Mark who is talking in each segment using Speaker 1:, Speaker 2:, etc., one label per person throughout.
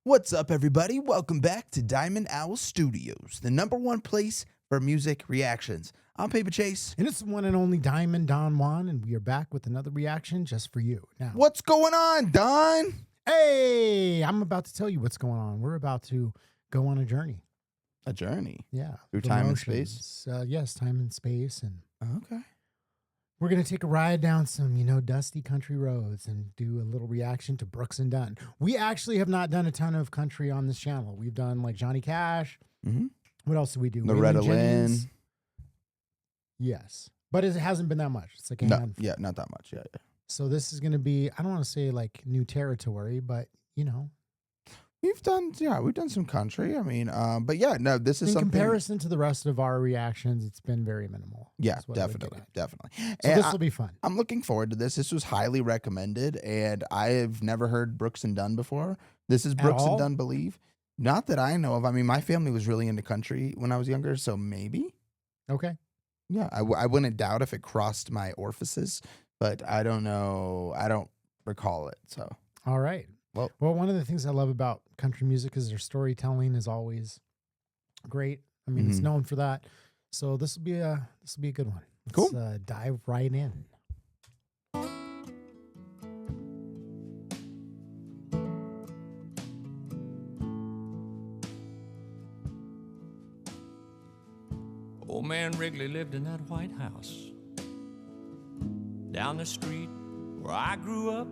Speaker 1: What's up, everybody? Welcome back to Diamond Owl Studios, the #1 place for music reactions. I'm Paper Chase.
Speaker 2: And it's the one and only Diamond Don Juan, and we are back with another reaction just for you. Now,
Speaker 1: What's going on, Don?
Speaker 2: hey, I'm about to tell you what's going on. We're about to go on a journey.
Speaker 1: A journey?
Speaker 2: Yeah.
Speaker 1: Through time and space?
Speaker 2: Yes, time and space. And
Speaker 1: Okay.
Speaker 2: we're going to take a ride down some, dusty country roads and do a little reaction to Brooks and Dunn. We actually have not done a ton of country on this channel. We've done like Johnny Cash.
Speaker 1: Mm-hmm.
Speaker 2: What else do we do?
Speaker 1: Loretta Lynn.
Speaker 2: Yes. But it hasn't been that much. It's like a
Speaker 1: No,
Speaker 2: handful.
Speaker 1: yeah, not that much. Yeah.
Speaker 2: So this is going to be, I don't want to say like new territory, but
Speaker 1: We've done some country. I mean, but yeah, no, this is
Speaker 2: in
Speaker 1: something.
Speaker 2: comparison to the rest of our reactions, it's been very minimal.
Speaker 1: Yeah,
Speaker 2: That's what I would get
Speaker 1: definitely,
Speaker 2: at.
Speaker 1: definitely.
Speaker 2: So
Speaker 1: And
Speaker 2: this will be fun.
Speaker 1: I'm looking forward to this. This was highly recommended, and I've never heard Brooks and Dunn before. This is Brooks and
Speaker 2: all?
Speaker 1: Dunn Believe. Not that I know of. I mean, my family was really into country when I was younger, so maybe.
Speaker 2: Okay.
Speaker 1: Yeah, I wouldn't doubt if it crossed my orifices, but I don't know. I don't recall it. So,
Speaker 2: All right.
Speaker 1: Well-
Speaker 2: Well, one of the things I love about country music is their storytelling is always great. I mean, it's
Speaker 1: Mhm.
Speaker 2: known for that. So this will be a good one.
Speaker 1: Cool.
Speaker 2: Let's dive right in.
Speaker 3: Old man Wrigley lived in that White House down the street where I grew up.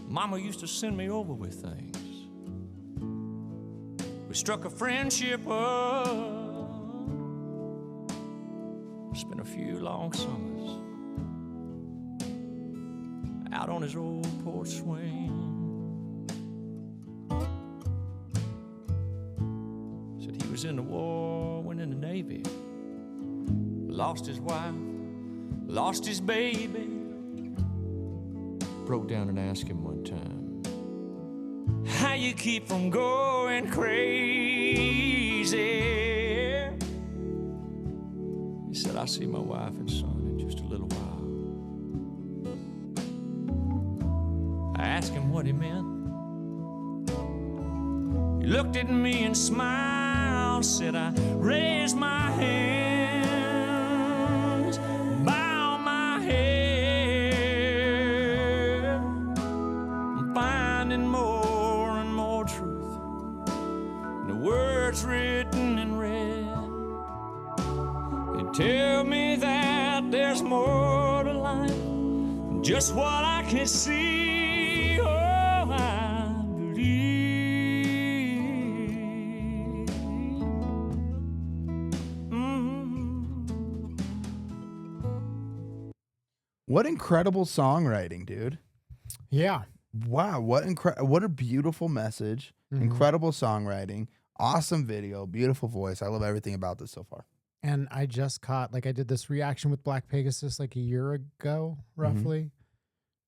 Speaker 3: Mama used to send me over with things. We struck a friendship up, spent a few long summers out on his old porch swing. Said he was in the war, went in the Navy, lost his wife, lost his baby. Broke down and asked him one time, how you keep from going crazy? He said, I'll see my wife and son in just a little while. I asked him what he meant. He looked at me and smiled, said, I raised my hands, bow my head. I'm finding more and more truth in the words written in red. They tell me that there's more to life than just what I can see. Oh, I believe.
Speaker 1: What incredible songwriting, dude!
Speaker 2: Yeah.
Speaker 1: Wow, what a beautiful message!
Speaker 2: Mhm.
Speaker 1: Incredible songwriting, awesome video, beautiful voice. I love everything about this so far.
Speaker 2: And I just caught, like I did this reaction with Black Pegasus like a year ago, roughly.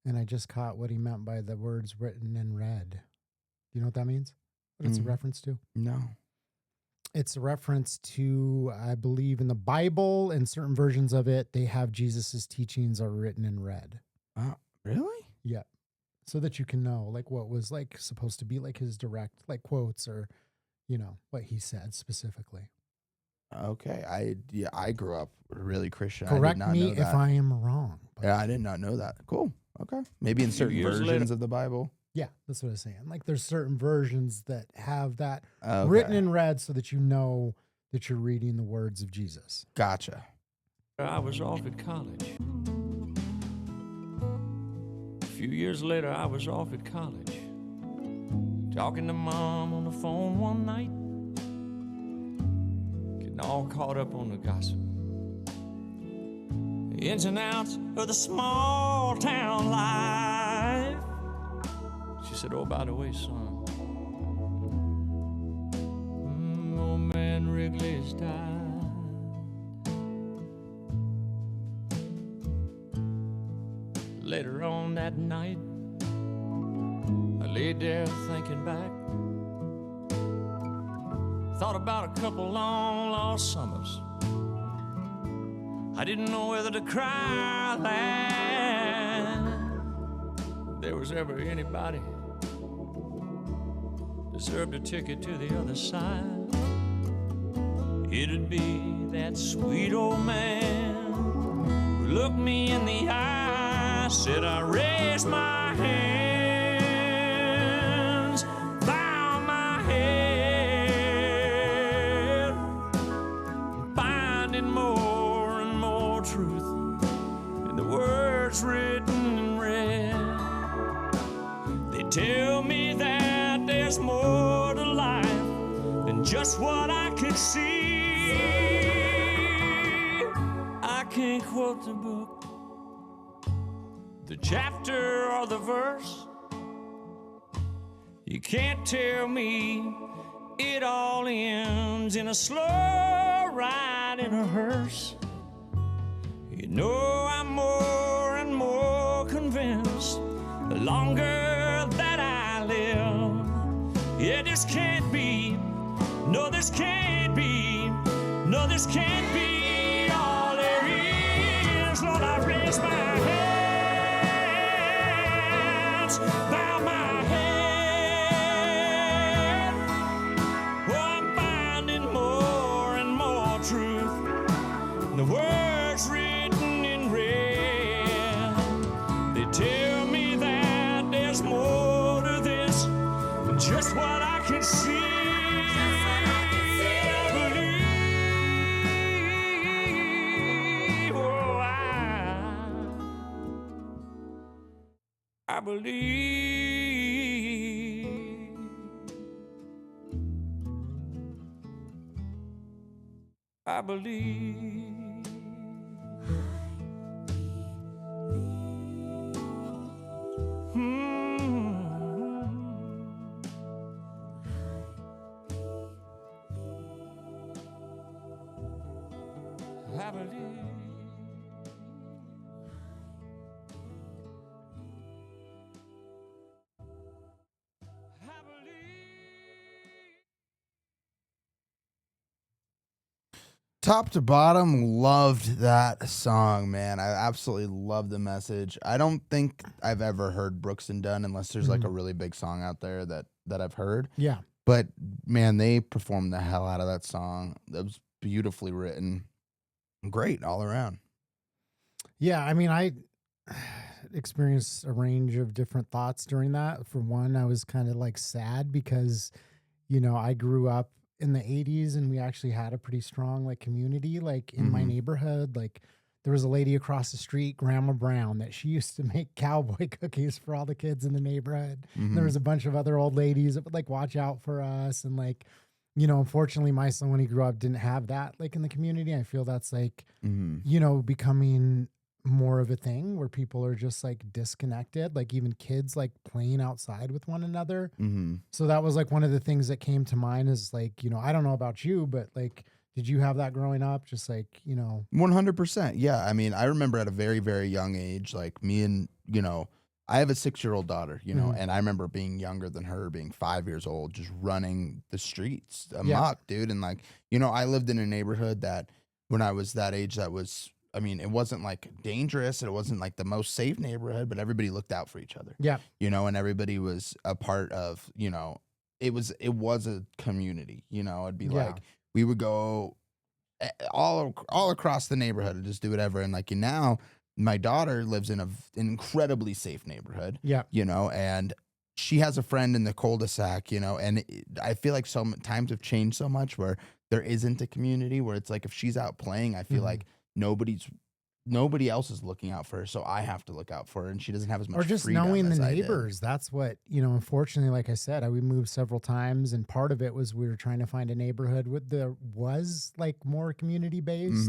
Speaker 2: And I just caught what he meant by the words written in red. Do you know what that means? What it's a
Speaker 1: Mm.
Speaker 2: reference to?
Speaker 1: No.
Speaker 2: It's a reference to, I believe, in the Bible and certain versions of it, they have Jesus's teachings are written in red.
Speaker 1: Really?
Speaker 2: Yeah. So that you can know like what was like supposed to be like his direct like quotes or, what he said specifically.
Speaker 1: Okay. I grew up really Christian.
Speaker 2: Correct
Speaker 1: I did not
Speaker 2: me
Speaker 1: know
Speaker 2: if
Speaker 1: that.
Speaker 2: I am wrong. But
Speaker 1: Yeah, I did not know that. Cool. Okay. Maybe in certain
Speaker 3: years
Speaker 1: versions
Speaker 3: later-
Speaker 1: of the Bible.
Speaker 2: yeah, that's what I'm saying. Like there's certain versions that have that
Speaker 1: Okay.
Speaker 2: written in red so that you know that you're reading the words of Jesus.
Speaker 1: Gotcha.
Speaker 3: I was off at college. A few years later, I was off at college, talking to Mom on the phone one night, getting all caught up on the gossip, the ins and outs of the small town life. She said, oh, by the way, son, old man Wrigley has died. Later on that night, I laid there thinking back. Thought about a couple long lost summers. I didn't know whether to cry or laugh. If there was ever anybody deserved a ticket to the other side. It'd be that sweet old man who looked me in the eye, said I raised my hands, bow my head, finding more and more truth in the words written in red. They tell me that there's more to life than just what I can see. I can't quote the book, the chapter or the verse. You can't tell me it all ends in a slow ride in a hearse. You know I'm more and more convinced the longer that I live. Yeah, this can't be, no, this can't be, no, this can't be all there is. Lord, I raise my hands, bow my head. Oh, I'm finding more and more truth in the words written in red. They tell me that there's more to this than just what I can see. I believe. I believe. I believe.
Speaker 1: Top to bottom, loved that song, man. I absolutely love the message. I don't think I've ever heard Brooks and Dunn unless there's like a really big song out there that I've heard.
Speaker 2: Yeah.
Speaker 1: But man, they performed the hell out of that song. That was beautifully written. Great all around.
Speaker 2: Yeah, I mean, I experienced a range of different thoughts during that. For one, I was kind of like sad because, you know, I grew up in the 80s and we actually had a pretty strong like community like in my neighborhood. Like there was a lady across the street, Grandma Brown, that she used to make cowboy cookies for all the kids in the neighborhood. There was a bunch of other old ladies that would like watch out for us. And like, you know, unfortunately my son, when he grew up, didn't have that like in the community. I feel that's like, you know, becoming more of a thing where people are just like disconnected, like even kids like playing outside with one another. So that was like one of the things that came to mind is like, you know, I don't know about you, but like, did you have that growing up? Just like, you know,
Speaker 1: 100%. Yeah. I mean, I remember at a very, very young age, like me and, you know, I have a 6-year-old daughter, you know, and I remember being younger than her, being 5 years old, just running the streets amok, dude. And like, you know, I lived in a neighborhood that when I was that age, that was, I mean, it wasn't like dangerous. It wasn't like the most safe neighborhood, but everybody looked out for each other.
Speaker 2: Yeah.
Speaker 1: You know, and everybody was a part of, you know, it was a community, you know. It'd be like, we would go all across the neighborhood and just do whatever. And like now my daughter lives in an incredibly safe neighborhood.
Speaker 2: Yeah.
Speaker 1: You know, and she has a friend in the cul-de-sac, you know, and I feel like some times have changed so much where there isn't a community where it's like, if she's out playing, I feel like nobody else is looking out for her, so I have to look out for her, and she doesn't have as much
Speaker 2: or just
Speaker 1: freedom
Speaker 2: knowing the
Speaker 1: as I did.
Speaker 2: neighbors. That's what, you know, unfortunately, like I said, we moved several times, and part of it was we were trying to find a neighborhood with there was like more community based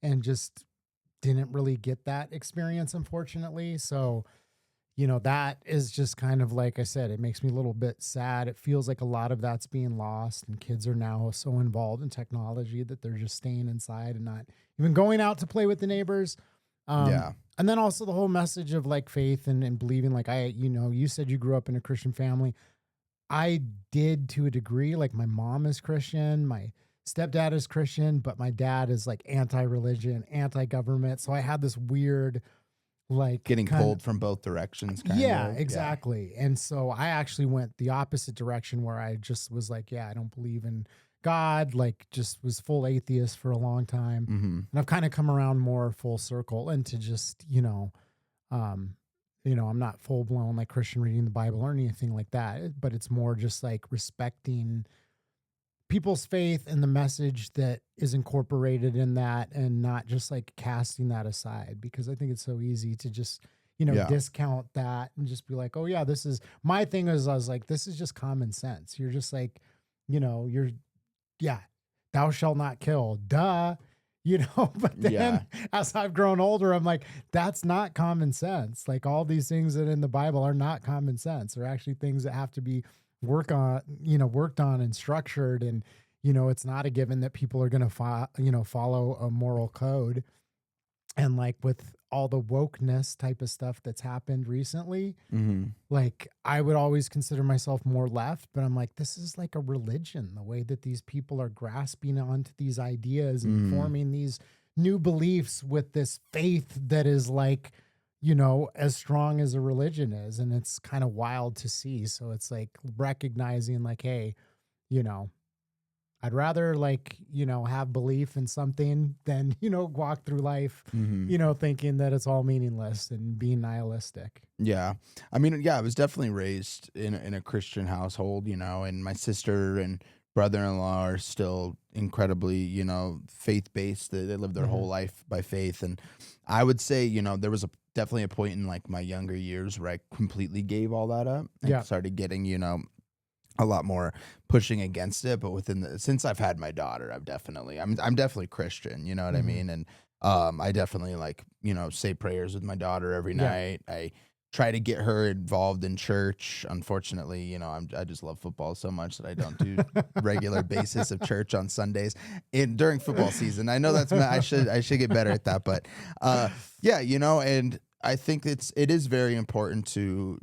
Speaker 2: and just didn't really get that experience, unfortunately. So, you know, that is just kind of like I said, it makes me a little bit sad. It feels like a lot of that's being lost, and kids are now so involved in technology that they're just staying inside and not even going out to play with the neighbors. And then also the whole message of like faith and believing, like you know, you said you grew up in a Christian family. I did to a degree. Like my mom is Christian, my stepdad is Christian, but my dad is like anti-religion, anti-government. So I had this weird like
Speaker 1: Getting
Speaker 2: kinda-
Speaker 1: pulled from both directions, kind
Speaker 2: yeah,
Speaker 1: of.
Speaker 2: exactly. And so I actually went the opposite direction where I just was like, yeah, I don't believe in God, like just was full atheist for a long time.
Speaker 1: Mm-hmm.
Speaker 2: And I've kind of come around more full circle into just, um, I'm not full blown like Christian reading the Bible or anything like that, but it's more just like respecting people's faith and the message that is incorporated in that and not just like casting that aside, because I think it's so easy to just
Speaker 1: Yeah.
Speaker 2: discount that and just be like, oh yeah, this is my thing. Is I was like, this is just common sense. You're just like, you're yeah, thou shalt not kill, duh. But then
Speaker 1: Yeah.
Speaker 2: as I've grown older, I'm like, that's not common sense. Like all these things that in the Bible are not common sense. They're actually things that have to be worked on and structured. And, it's not a given that people are going to follow a moral code. And like with all the wokeness type of stuff that's happened recently,
Speaker 1: Mm-hmm.
Speaker 2: like I would always consider myself more left, but I'm like, this is like a religion, the way that these people are grasping onto these ideas and forming these new beliefs with this faith that is like, as strong as a religion is. And it's kind of wild to see. So it's like recognizing like, hey, I'd rather like, have belief in something than, walk through life, thinking that it's all meaningless and being nihilistic.
Speaker 1: Yeah. I mean, yeah, I was definitely raised in a Christian household, and my sister and brother-in-law are still incredibly, faith-based. They live their whole life by faith. And I would say, there was definitely a point in like my younger years where I completely gave all that up and started getting, a lot more pushing against it. But since I've had my daughter, I'm definitely Christian, you know what I mean? And I definitely like, say prayers with my daughter every night. I try to get her involved in church. Unfortunately, I just love football so much that I don't do regular basis of church on Sundays during football season. I know I should get better at that, but yeah, and I think it is very important to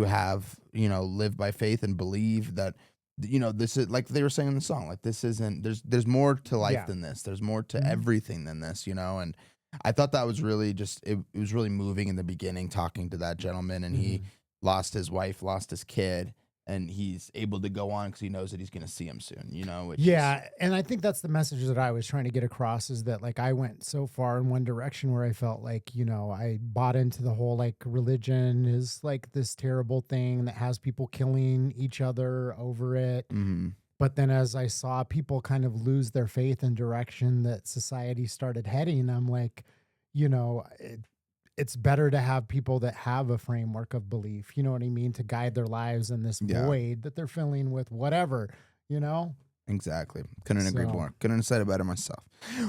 Speaker 1: have, live by faith and believe that, this is like they were saying in the song, like this isn't, there's more to life than this. There's more to everything than this, and I thought that was really it was really moving in the beginning, talking to that gentleman, and he lost his wife, lost his kid, and he's able to go on because he knows that he's going to see him soon,
Speaker 2: and I think that's the message that I was trying to get across, is that like I went so far in one direction where I felt like, I bought into the whole like religion is like this terrible thing that has people killing each other over it. But then as I saw people kind of lose their faith in direction that society started heading, I'm like, it's better to have people that have a framework of belief, you know what I mean, to guide their lives in this void that they're filling with whatever,
Speaker 1: Exactly. Couldn't agree more. Couldn't have said it better myself.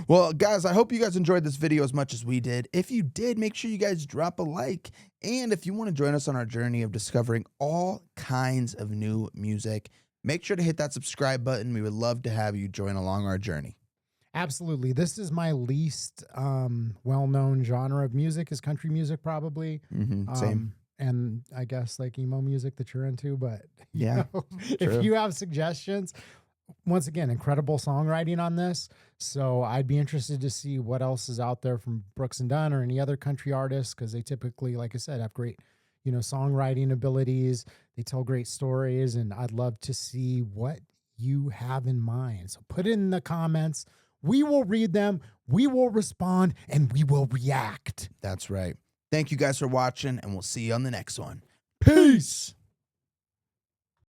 Speaker 1: Well, guys, I hope you guys enjoyed this video as much as we did. If you did, make sure you guys drop a like. And if you want to join us on our journey of discovering all kinds of new music, make sure to hit that subscribe button. We would love to have you join along our journey.
Speaker 2: Absolutely. This is my least well-known genre of music, is country music probably.
Speaker 1: Same.
Speaker 2: And I guess like emo music that you're into, but
Speaker 1: yeah,
Speaker 2: if you have suggestions, once again, incredible songwriting on this. So I'd be interested to see what else is out there from Brooks and Dunn or any other country artists, because they typically, like I said, have great, songwriting abilities. They tell great stories, and I'd love to see what you have in mind. So put it in the comments. We will read them, we will respond, and we will react.
Speaker 1: That's right. Thank you guys for watching, and we'll see you on the next one. Peace.